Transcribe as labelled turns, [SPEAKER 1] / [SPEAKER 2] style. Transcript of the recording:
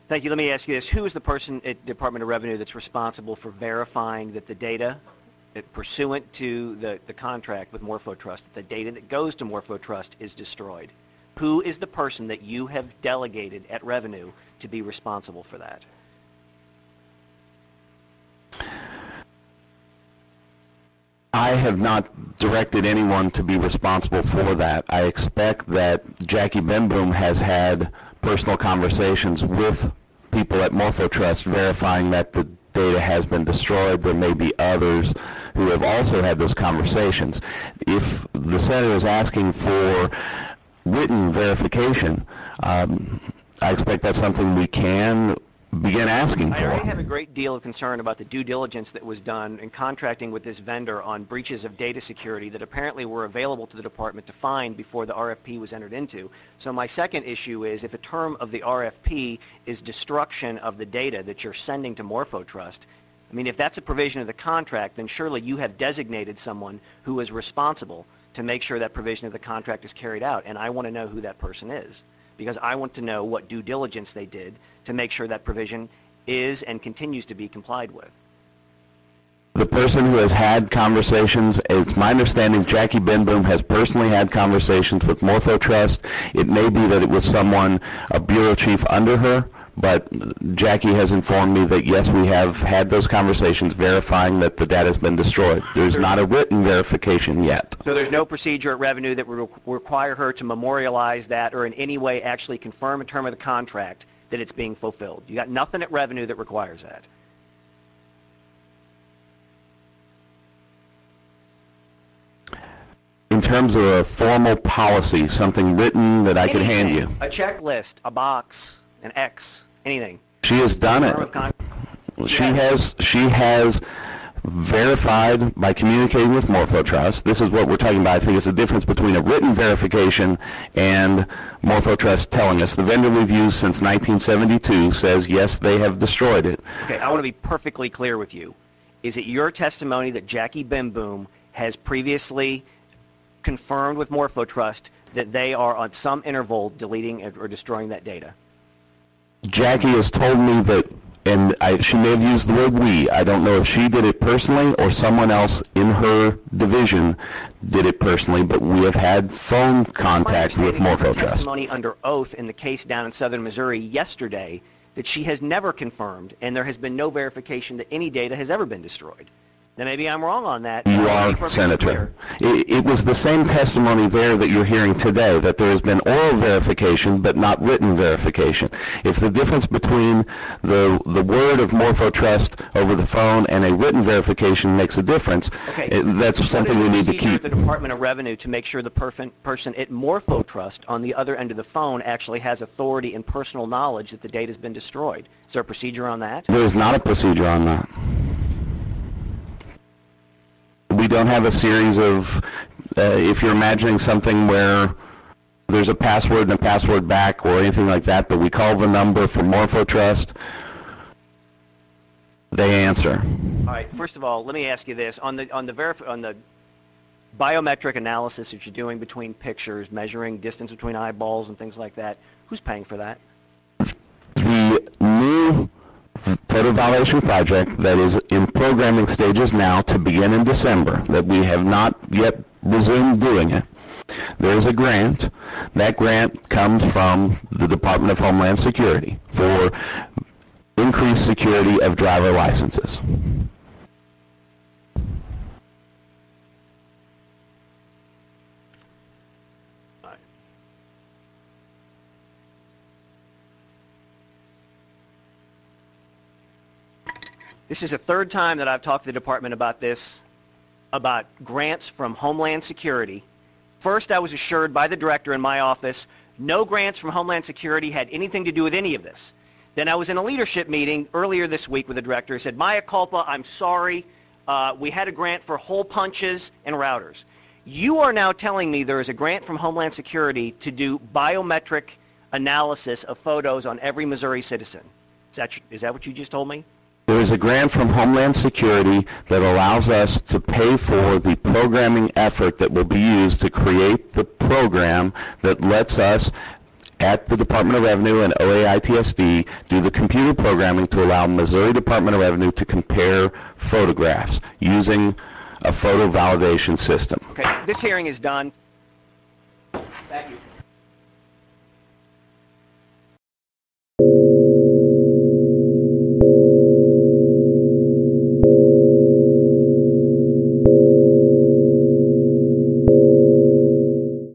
[SPEAKER 1] Thank you. Let me ask you this. Who is the person at Department of Revenue that's responsible for verifying that the data pursuant to the contract with MorphoTrust, that the data that goes to MorphoTrust is destroyed? Who is the person that you have delegated at Revenue to be responsible for that?
[SPEAKER 2] I have not directed anyone to be responsible for that. I expect that Jackie Benboom has had personal conversations with people at MorphoTrust verifying that the data has been destroyed. There may be others who have also had those conversations. If the Senator is asking for written verification, I expect that's something we can begin asking for.
[SPEAKER 1] I already have a great deal of concern about the due diligence that was done in contracting with this vendor on breaches of data security that apparently were available to the department to find before the RFP was entered into. So my second issue is, if a term of the RFP is destruction of the data that you're sending to MorphoTrust, I mean, if that's a provision of the contract, then surely you have designated someone who is responsible to make sure that provision of the contract is carried out, and I want to know who that person is, because I want to know what due diligence they did to make sure that provision is and continues to be complied with.
[SPEAKER 2] The person who has had conversations, it's my understanding Jackie Benboom has personally had conversations with MorphoTrust. It may be that it was someone, a bureau chief under her, but Jackie has informed me that yes, we have had those conversations verifying that the data has been destroyed. There's not a written verification yet.
[SPEAKER 1] So there's no procedure at Revenue that would require her to memorialize that or in any way actually confirm a term of the contract that it's being fulfilled. You got nothing at Revenue that requires that.
[SPEAKER 2] In terms of a formal policy, something written that I could hand you.
[SPEAKER 1] A checklist, a box, an X, anything.
[SPEAKER 2] She has done it. She has verified by communicating with MorphoTrust. This is what we're talking about. I think it's the difference between a written verification and MorphoTrust telling us. The vendor reviews since 1972 says, yes, they have destroyed it.
[SPEAKER 1] Okay, I want to be perfectly clear with you. Is it your testimony that Jackie Benboom has previously confirmed with MorphoTrust that they are on some interval deleting or destroying that data?
[SPEAKER 2] Jackie has told me that, and she may have used the word we. I don't know if she did it personally or someone else in her division did it personally, but we have had phone contact with MorphoTrust.
[SPEAKER 1] Testimony under oath in the case down in southern Missouri yesterday that she has never confirmed, and there has been no verification that any data has ever been destroyed. Now, maybe I'm wrong on that.
[SPEAKER 2] You are, Senator. It was the same testimony there that you're hearing today, that there has been oral verification but not written verification. If the difference between the word of MorphoTrust over the phone and a written verification makes a difference, that's something we need to keep.
[SPEAKER 1] The Department of Revenue to make sure the person at MorphoTrust on the other end of the phone actually has authority and personal knowledge that the data has been destroyed. Is there a procedure on that?
[SPEAKER 2] There is not a procedure on that. We don't have a series of, if you're imagining something where there's a password and a password back or anything like that, but we call the number from MorphoTrust, they answer.
[SPEAKER 1] All right, first of all, let me ask you this. On the biometric analysis that you're doing between pictures, measuring distance between eyeballs and things like that, who's paying for that?
[SPEAKER 2] The new photo validation project that is in programming stages now to begin in December, that we have not yet resumed doing it. There's a grant. That grant comes from the Department of Homeland Security for increased security of driver licenses.
[SPEAKER 1] This is the third time that I've talked to the department about this, about grants from Homeland Security. First, I was assured by the director in my office, no grants from Homeland Security had anything to do with any of this. Then I was in a leadership meeting earlier this week with the director. He said, Maya culpa, I'm sorry. We had a grant for hole punches and routers. You are now telling me there is a grant from Homeland Security to do biometric analysis of photos on every Missouri citizen. Is that what you just told me?
[SPEAKER 2] There is a grant from Homeland Security that allows us to pay for the programming effort that will be used to create the program that lets us at the Department of Revenue and OAITSD do the computer programming to allow Missouri Department of Revenue to compare photographs using a photo validation system.
[SPEAKER 1] Okay, this hearing is done. Thank you.